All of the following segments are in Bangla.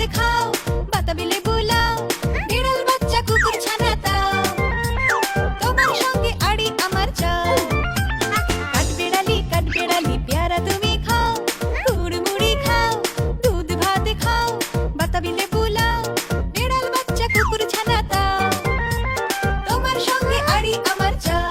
ভাত খাও, বাতাবি লেবু লাও, বিড়াল বাচ্চা কুকুর ছানা তাও, তোমার সঙ্গে আড়ি আমার চাও। কাঠবেড়ালি পেয়ারা তুমি খাও, কুড়মুড়ি খাও, দুধ ভাত খাও, বাতাবি লেবু লাও, বিড়াল বাচ্চা কুকুর ছানা তাও, তোমার সঙ্গে আড়ি আমার চাও।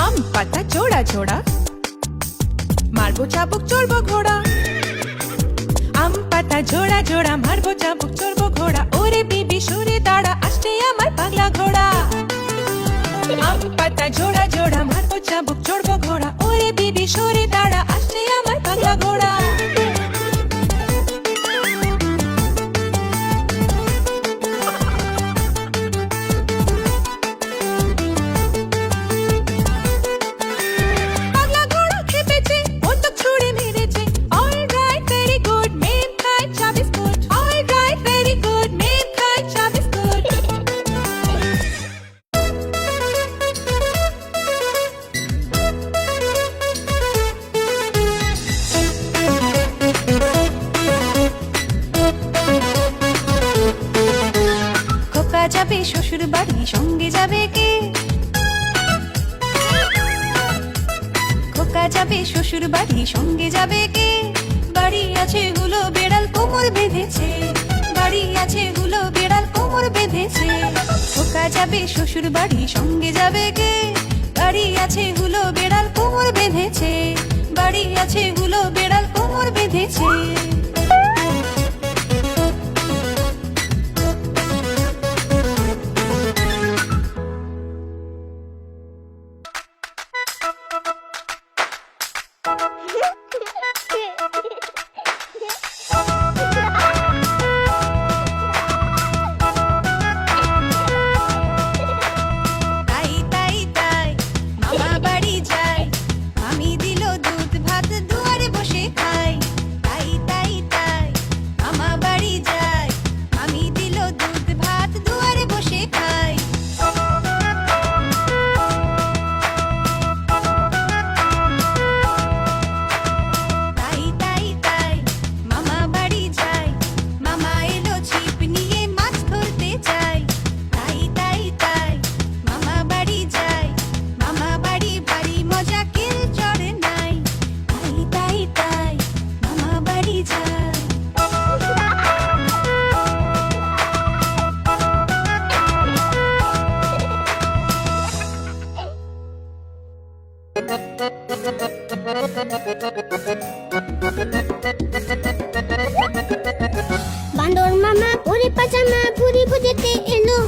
আম পাতা জোড়া জোড়া, মারবো চাবুক চড়বো ঘোড়া। আম পাতা জোড়া জোড়া, মারবো চাবুক চড়বো ঘোড়া। ওরে বিবি সরে দাঁড়া, আসছে আমার পাগলা ঘোড়া। আম পাতা জোড়া জোড়া, মারবো চাবুক চড়বো ঘোড়া। ওরে বিবি সরে দাঁড়া, আসছে আমার পাগলা ঘোড়া। পাগলা ঘোড়া খেপেছে, বন্দুক ছুঁড়ে মেরেছে। All right, very good, মেম খায় চা biscuit. All right, very good, মেম খায় চা বিস্কুট। খোকা যাবে শ্বশুর বাড়ি, সঙ্গে যাবে কে? খোকা যাবে শ্বশুর বাড়ি, সঙ্গে যাবে কে? বাড়ি আছে হুলো বেড়াল কোমর বেঁধেছে, বাড়ি আছে হুলো বেড়াল কোমর বেঁধেছে। খোকা যাবে শ্বশুর বাড়ি, সঙ্গে যাবে কে? বাড়ি আছে হুলো বেড়াল কোমর বেঁধেছে, বাড়ি আছে হুলো বেড়াল কোমর বেঁধেছে। তাই তাই তাই মামা বাড়ি যাই, আমি দিল দুধ ভাত দুয়ারে বসে খাই। তাই তাই তাই মামা বাড়ি যাই, আমি দিল দুধ ভাত দুয়ারে বসে খাই। তাই তাই তাই মামা বাড়ি যাই, মামা এলো ছিপ নিয়ে মাছ ধরতে চাই। তাই তাই তাই মামা বাড়ি যাই, মামা বাড়ি ভারী মজা, কেউ চড়ে নাই। তাই তাই তাই মামা বাড়ি যাই। বান্দর মামা পরে পাজামা ভুরি ভুজতে এলো,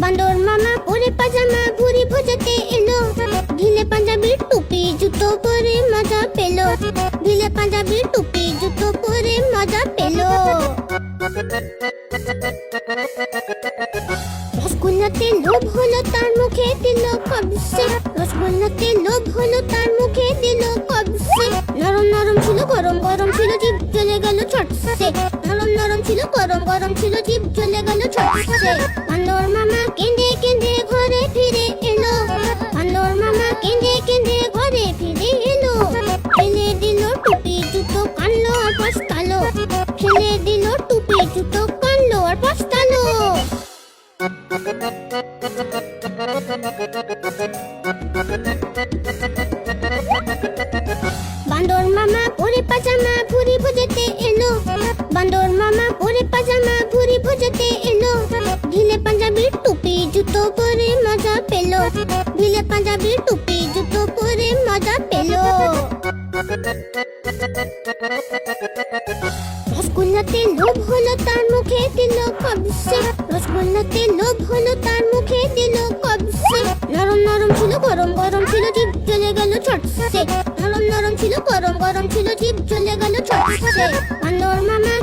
বান্দর মামা পরে পাজামা ভুরি ভুজতে এলো। ঢিলে পাঞ্জাবির টুপি জুতো পরে মজা পেলো, ঢিলে পাঞ্জাবির টুপি জুতো পরে মজা পেলো। রসগোল্লাতে লোভ হলো তার মুখে দিল কবসে, রসগোল্লাতে লোভ হলো তার মুখে দিল কবসে। নরম নরম ছিল গরম গরম ছিল, জিভ জ্বলে গেল ছটসে। নরম নরম ছিল গরম গরম ছিল, জিভ জ্বলে গেল ছটসে। বান্দর মামা কেঁদে কেঁদে ঘরে ফিরে এলো, বান্দর মামা কেঁদে কেঁদে ঘরে ফিরে এলো। ফেলে দিল টুপি জুতো, কানলো আর পস্তালো, ফেলে দিল টুপি জুতো, কানলো আর পস্তালো। বান্দর মামা পরে পাজামা ভুরি ভুজতে এলো, বান্দর মামা পরে পাজামা ভুরি ভুজতে এলো। ঢিলে পাঞ্জাবির টুপি জুতো পরে মজা পেলো, ঢিলে পাঞ্জাবির টুপি জুতো পরে মজা পেলো। রসগোল্লাতে লোভ হলো তার মুখে দিল কবসে, রসগোল্লাতে লোভ হলো তার মুখে দিল কবসে। নরম নরম ছিল গরম গরম ছিল, জিভ জ্বলে গেল ছটসে। নরম নরম ছিল গরম গরম ছিল, জিভ জ্বলে গেল ছটসে। বান্দর মামা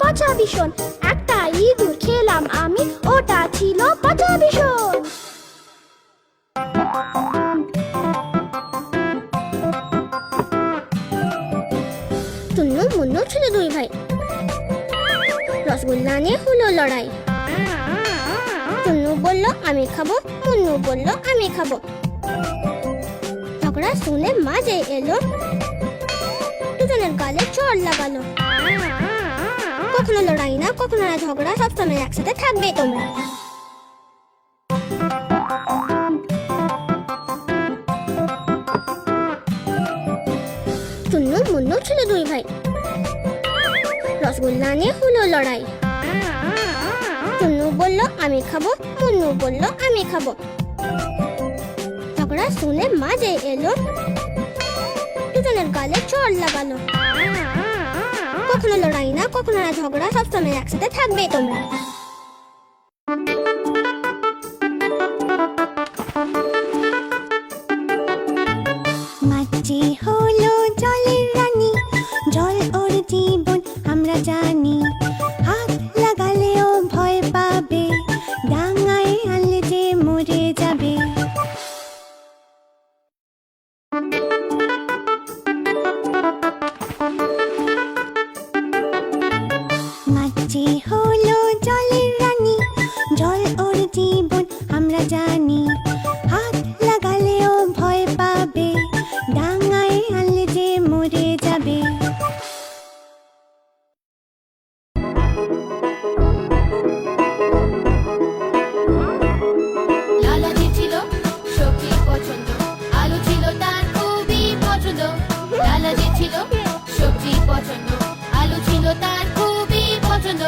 পচা ভীষণ। একটা ইঁদুর খেলাম আমি, ওটা ছিল পচা ভীষণ। টুন্নু মুন্নু ছিল দুই ভাই, রসগোল্লা নিয়ে হলো লড়াই। টুন্নু বলল আমি খাবো, মুন্নু বলল আমি খাবো। ঝগড়া শুনে মাঝে এলো, দুজনের গালে চড় লাগালো। কখনো লড়াই না, কখনো না ঝগড়া, সবসময় একসাথে থাকবে তোমরা। টুন্নু মুন্নু ছিল দুই ভাই, রসগোল্লা নিয়ে হলো লড়াই। টুন্নু বলল আমি খাবো, মুন্নু বলল আমি খাবো। ঝগড়া শুনে মাঝে এলো, দুজনের গালে চড় লাগালো। কখনো লড়াই না, কখনো না ঝগড়া, সবসময় একসাথে থাকবে তোমরা। মাছি হলো জলের রানী, জল ওর জীবন আমরা জানি। হাত লাগালেও ভয় পাবে, ডাঙায় আনলে যে মরে যাবে। মাছি হলো জলের রানী, জল ওর জীবন আমরা জানি। হাত লাগালেও ভয় পাবে, ডাঙায় আনলে যে মরে যাবে। লালাজি ছিল সবজি পছন্দ, আলু ছিল তার খুবই পছন্দ। লালাজি ছিল সবজি পছন্দ, আলু ছিল তার খুবই পছন্দ।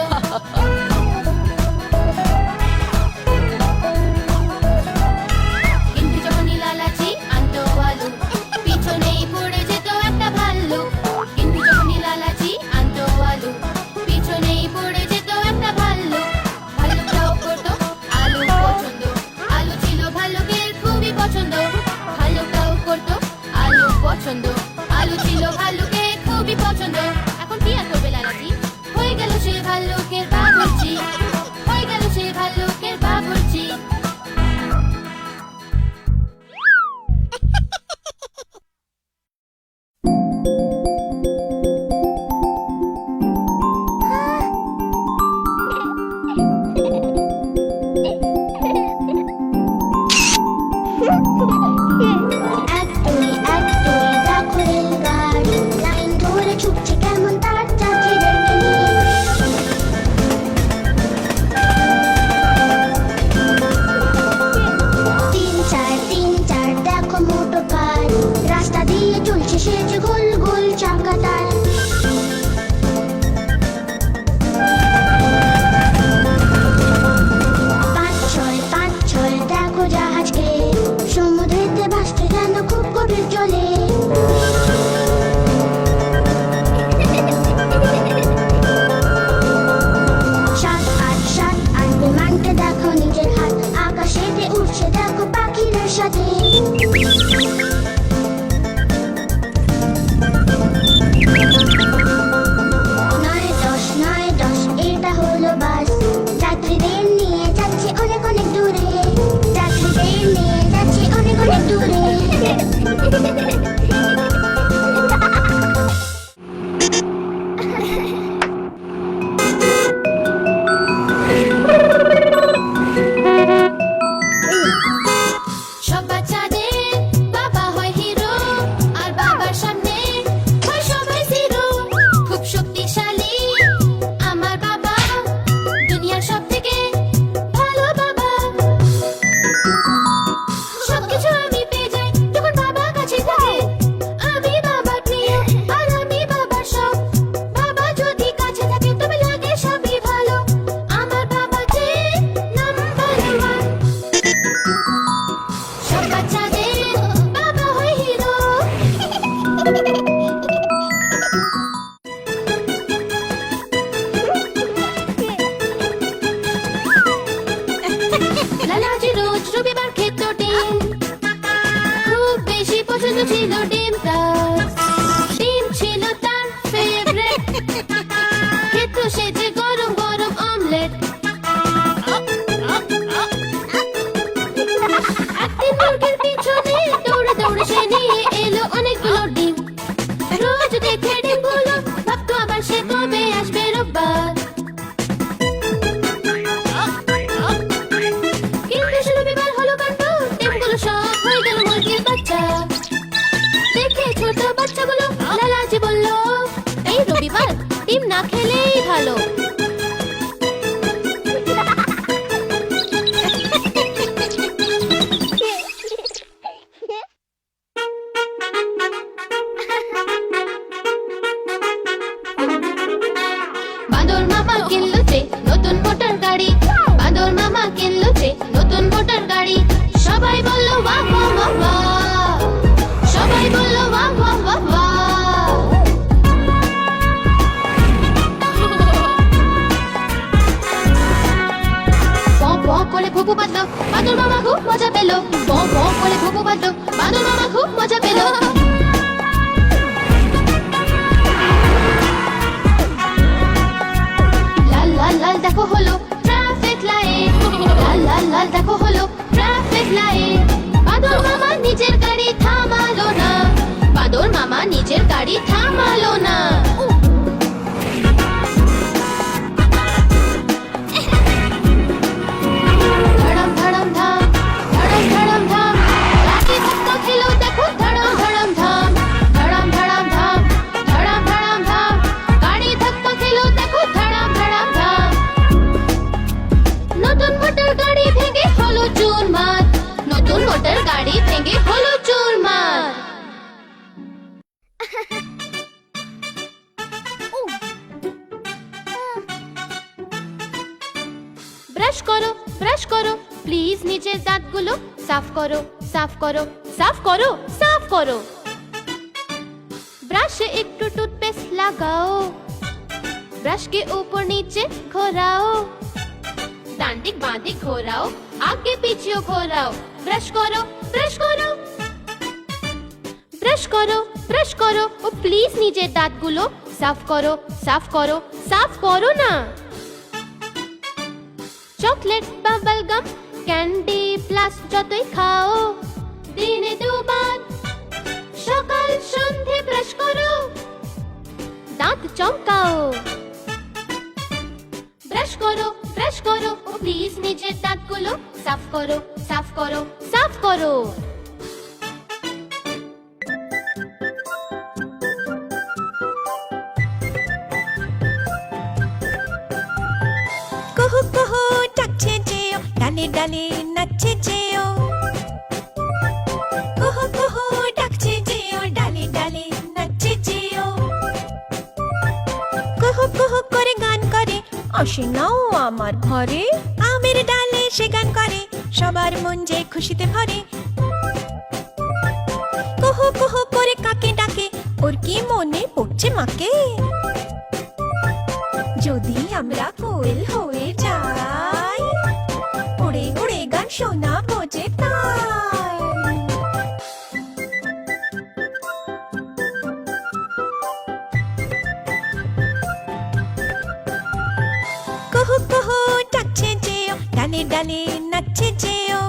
ফুপু বাজলো বাদর মামা খুব মজা পেল ব ব করে ফুপু বাজলো বাদর মামা খুব মজা পেল লাল লাল লাল দেখো হলো ট্রাফিক লাইট লাল লাল লাল দেখো হলো ট্রাফিক লাইট বাদর মামা নিজের গাড়ি থামালো না বাদর মামা নিজের গাড়ি থামালো না ধড়ম ধড়ম ধাম ধড়ম ধড়ম ধাম গাড়ি ধাক্কা খেলো দেখো ধড়ম ধড়ম ধাম ধড়ম ধড়ম ধাম ধড়ম ধড়ম ধাম গাড়ি ধাক্কা খেলো দেখো ধড়ম ধড়ম ধাম নতুন মোটর গাড়ি ভেঙে হলো চুরমার নতুন মোটর গাড়ি ভেঙে হলো চুরমার ব্রাশ করো প্লিজ নিচের দাঁতগুলো সাফ করো সাফ করো সাফ করো সাফ করো ব্রাশে একটু টুথপেস্ট লাগাও ব্রাশকে উপর নিচে ঘোরাও ডান দিক বাঁ দিক ঘোরাও আগে পিছিয়ে ঘোরাও ব্রাশ করো ব্রাশ করো ব্রাশ করো ব্রাশ করো ও প্লিজ নিজের দাঁতগুলো সাফ করো সাফ করো সাফ করো না chocolate bubble gum candy plus যতই খাও দিনে দুবার সকাল সন্ধে ব্রাশ করো দাঁত চমকাও ব্রাশ করো ও প্লিজ নিজের দাঁতগুলো সাফ করো সাফ করো সাফ করো কুহু কুহু ডাকছে যেও ডালে ডালে নাচছে যেও কুহু কুহু ডাকছে যেও ডালে ডালে নাচছে যেও কুহু কুহু করে গান করে আসে নাও আমার ঘরে আমের ডালে সে গান করে সবার মন যে খুশিতে ভরে কুহু কুহু করে কাকে ডাকে ওর কি মনে পড়ছে মাকে যদি আমরা কোয়েল হয়ে যাই উড়ে উড়ে গান শোনাবো যে তাই কুহু কুহু ডাকছে যেও ডালে ডালে নাচছে যেও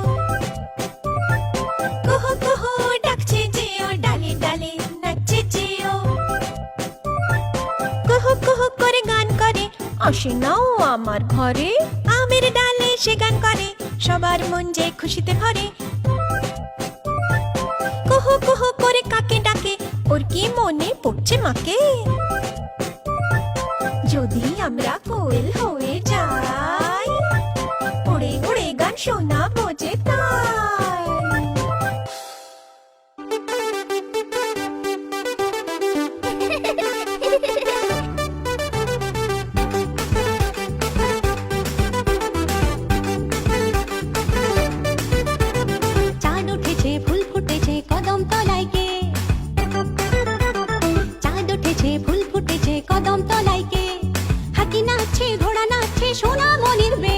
কুহু কুহু ডাকছে যেও ডালে ডালে নাচছে যেও কুহু কুহু করে গান করে আসে নাও আমার ঘরে আমের ডালে সে গান করে সবার মন যে খুশিতে ভরে কুহু কুহু করে কাকে ডাকে ওর কি মনে পড়ছে মাকে যদি আমরা কোয়েল হয়ে যাই উড়ে উড়ে গান শোনাবো যে তাই চাঁদ উঠেছে ফুল ফুটেছে কদম তলায় গে চাঁদ উঠেছে ফুল ফুটেছে কদম তলায় গে হাতি নাচছে ঘোড়া নাচছে সোনা মনির বে